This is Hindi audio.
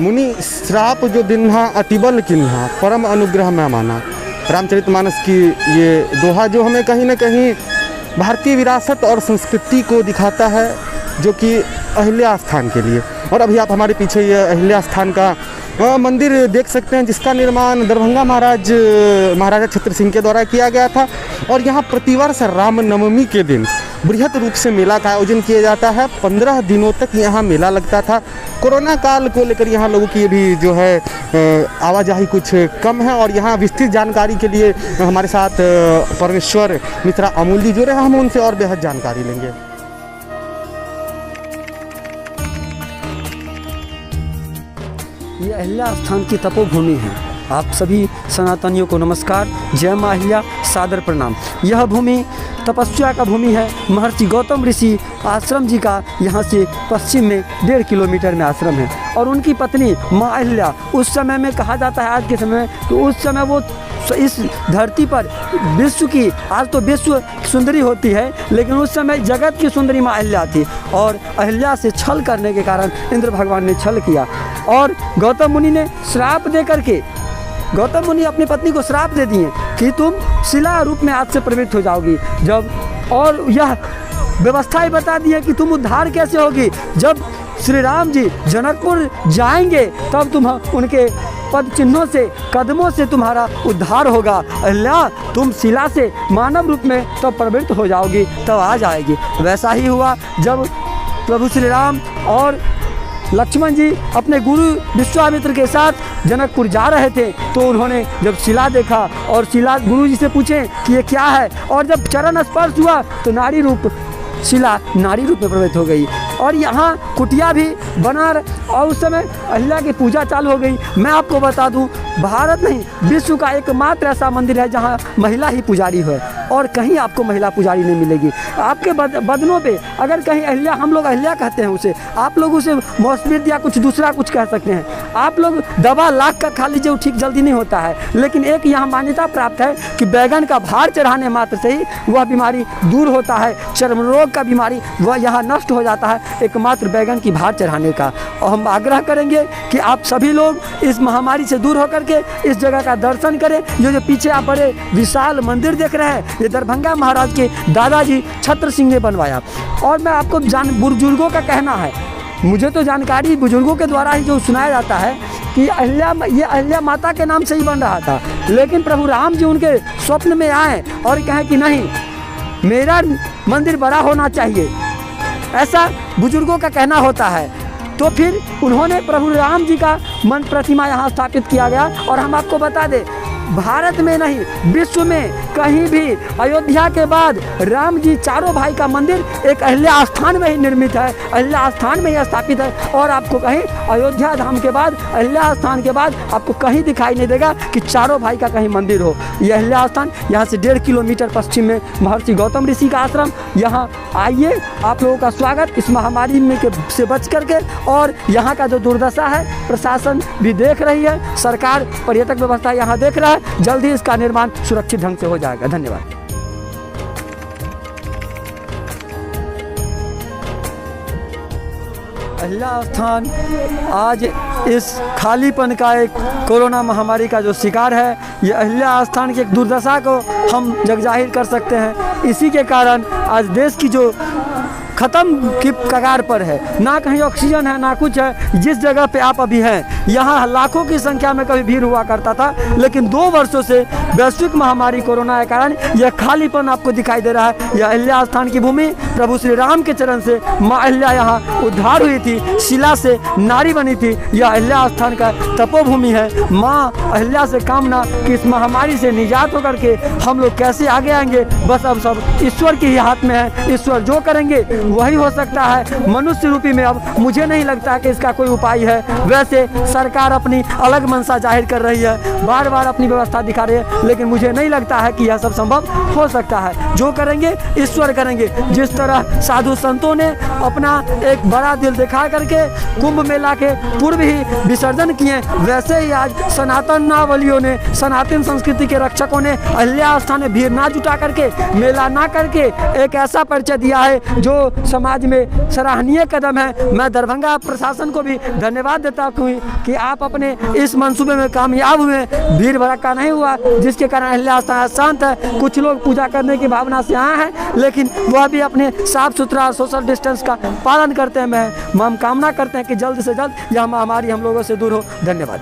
मुनि श्राप जो दिन्हा अतिबल किन्हा परम अनुग्रह में माना। रामचरितमानस की ये दोहा जो हमें कहीं ना कहीं भारतीय विरासत और संस्कृति को दिखाता है, जो कि अहिल्या स्थान के लिए। और अभी आप हमारे पीछे ये अहिल्या स्थान का मंदिर देख सकते हैं, जिसका निर्माण दरभंगा महाराजा छत्र सिंह के द्वारा किया गया था। और यहाँ प्रतिवर्ष रामनवमी के दिन बृहद रूप से मेला का आयोजन किया जाता है। 15 दिनों तक यहाँ मेला लगता था। कोरोना काल को लेकर यहाँ लोगों की भी जो है आवाजाही कुछ कम है। और यहाँ विस्तृत जानकारी के लिए हमारे साथ परमेश्वर मित्रा अमूल जी जुड़े हैं, हम उनसे और बेहद जानकारी लेंगे। ये अहिल्या स्थान की तपोभूमि है। आप सभी सनातनियों को नमस्कार, जय मां अहिल्या, सादर प्रणाम। यह भूमि तपस्या का भूमि है। महर्षि गौतम ऋषि आश्रम जी का यहाँ से पश्चिम में 1.5 किलोमीटर में आश्रम है। और उनकी पत्नी मां अहिल्या, उस समय में कहा जाता है, आज के समय में, कि उस समय वो इस धरती पर विश्व की, आज तो विश्व सुंदरी होती है, लेकिन उस समय जगत की सुंदरी मां अहिल्या थी। और अहिल्या से छल करने के कारण इंद्र भगवान ने छल किया और गौतम मुनि ने श्राप दे करके, गौतम मुनि अपनी पत्नी को श्राप दे दिए कि तुम शिला रूप में आज से प्रवृत्त हो जाओगी। जब और यह व्यवस्थाएं बता दी है कि तुम उद्धार कैसे होगी, जब श्री राम जी जनकपुर जाएंगे तब तुम उनके पद चिन्हों से, कदमों से तुम्हारा उद्धार होगा। अहिल्या, तुम शिला से मानव रूप में तब प्रवृत्त हो जाओगी, तब आ जाएगी। वैसा ही हुआ जब प्रभु श्री राम और लक्ष्मण जी अपने गुरु विश्वामित्र के साथ जनकपुर जा रहे थे, तो उन्होंने जब शिला देखा और शिला, गुरु जी से पूछे कि ये क्या है, और जब चरण स्पर्श हुआ तो नारी रूप, शिला नारी रूप में प्रवृत्त हो गई। और यहाँ कुटिया भी बना और उस समय अहिल्या की पूजा चालू हो गई। मैं आपको बता दूं, भारत नहीं विश्व का एकमात्र ऐसा मंदिर है जहाँ महिला ही पुजारी है, और कहीं आपको महिला पुजारी नहीं मिलेगी। आपके बदनों पे अगर कहीं अहिल्या, हम लोग अहिल्या कहते हैं उसे, आप लोग उसे मौसमियत या कुछ दूसरा कुछ कह सकते हैं। आप लोग दवा लाख का खा लीजिए, वो ठीक जल्दी नहीं होता है, लेकिन एक यहाँ मान्यता प्राप्त है कि बैगन का भार चढ़ाने मात्र से ही वह बीमारी दूर होता है। चर्म रोग का बीमारी वह यहाँ नष्ट हो जाता है एकमात्र बैगन की भार चढ़ाने का। और हम आग्रह करेंगे कि आप सभी लोग इस महामारी से दूर होकर के इस जगह का दर्शन करें। ये जो पीछे आप बड़े विशाल मंदिर देख रहे हैं, ये दरभंगा महाराज के दादाजी छत्र सिंह ने बनवाया। और मैं आपको बुजुर्गों का कहना है, मुझे तो जानकारी बुजुर्गों के द्वारा ही जो सुनाया जाता है कि ये अहिल्या माता के नाम से ही बन रहा था, लेकिन प्रभु राम जी उनके स्वप्न में आए और कहें कि नहीं, मेरा मंदिर बड़ा होना चाहिए, ऐसा बुजुर्गों का कहना होता है। तो फिर उन्होंने प्रभु राम जी का प्रतिमा यहाँ स्थापित किया गया। और हम आपको बता दें, भारत में नहीं विश्व में कहीं भी अयोध्या के बाद राम जी चारों भाई का मंदिर एक अहिल्या स्थान में ही निर्मित है, अहिल्या स्थान में ही स्थापित है। और आपको कहीं अयोध्या धाम के बाद, अहिल्या स्थान के बाद आपको कहीं दिखाई नहीं देगा कि चारों भाई का कहीं मंदिर हो। यह अहिल्या स्थान यहाँ से 1.5 किलोमीटर पश्चिम में महर्षि गौतम ऋषि का आश्रम। यहाँ आइए, आप लोगों का स्वागत इस महामारी में से बच करके। और यहाँ का जो दुर्दशा है प्रशासन भी देख रही है, सरकार पर्यटक व्यवस्था यहाँ देख रहा है, जल्द ही इसका निर्माण सुरक्षित ढंग से हो जाएगा। धन्यवाद। अहिल्या स्थान आज इस खालीपन का, एक कोरोना महामारी का जो शिकार है, ये अहिल्या स्थान की एक दुर्दशा को हम जगजाहिर कर सकते हैं। इसी के कारण आज देश की जो ख़त्म की कगार पर है, ना कहीं ऑक्सीजन है ना कुछ है। जिस जगह पे आप अभी हैं, यहाँ लाखों की संख्या में कभी भीड़ हुआ करता था, लेकिन 2 वर्षों से वैश्विक महामारी कोरोना के कारण यह खालीपन आपको दिखाई दे रहा है। यह अहिल्या स्थान की भूमि प्रभु श्री राम के चरण से माँ अहिल्या यहाँ उद्धार हुई थी, शिला से नारी बनी थी। यह अहिल्या स्थान का तपोभूमि है। माँ अहिल्या से कामना कि इस महामारी से निजात होकर के हम लोग कैसे आगे आएंगे, बस अब सब ईश्वर के ही हाथ में है। ईश्वर जो करेंगे वही हो सकता है। मनुष्य रूपी में अब मुझे नहीं लगता कि इसका कोई उपाय है। वैसे सरकार अपनी अलग मंशा जाहिर कर रही है, बार बार अपनी व्यवस्था दिखा रही है, लेकिन मुझे नहीं लगता है कि यह सब संभव हो सकता है। जो करेंगे ईश्वर करेंगे। जिस तरह साधु संतों ने अपना एक बड़ा दिल दिखा करके कुंभ मेला के पूर्व ही विसर्जन किए, वैसे ही आज सनातनावलियों ने, सनातन संस्कृति के रक्षकों ने अहिल्या स्थान में भीड़ ना जुटा करके, मेला ना करके एक ऐसा परिचय दिया है जो समाज में सराहनीय कदम है। मैं दरभंगा प्रशासन को भी धन्यवाद देता हूँ कि आप अपने इस मंसूबे में कामयाब हुए। भीड़ भड़का नहीं हुआ, जिसके कारण अहिल्या स्थान शांत है। कुछ लोग पूजा करने की भावना से आए हैं, लेकिन वह भी अपने साफ सुथरा सोशल डिस्टेंस का पालन करते हैं। हम कामना करते हैं कि जल्द से जल्द यह महामारी हम लोगों से दूर हो। धन्यवाद।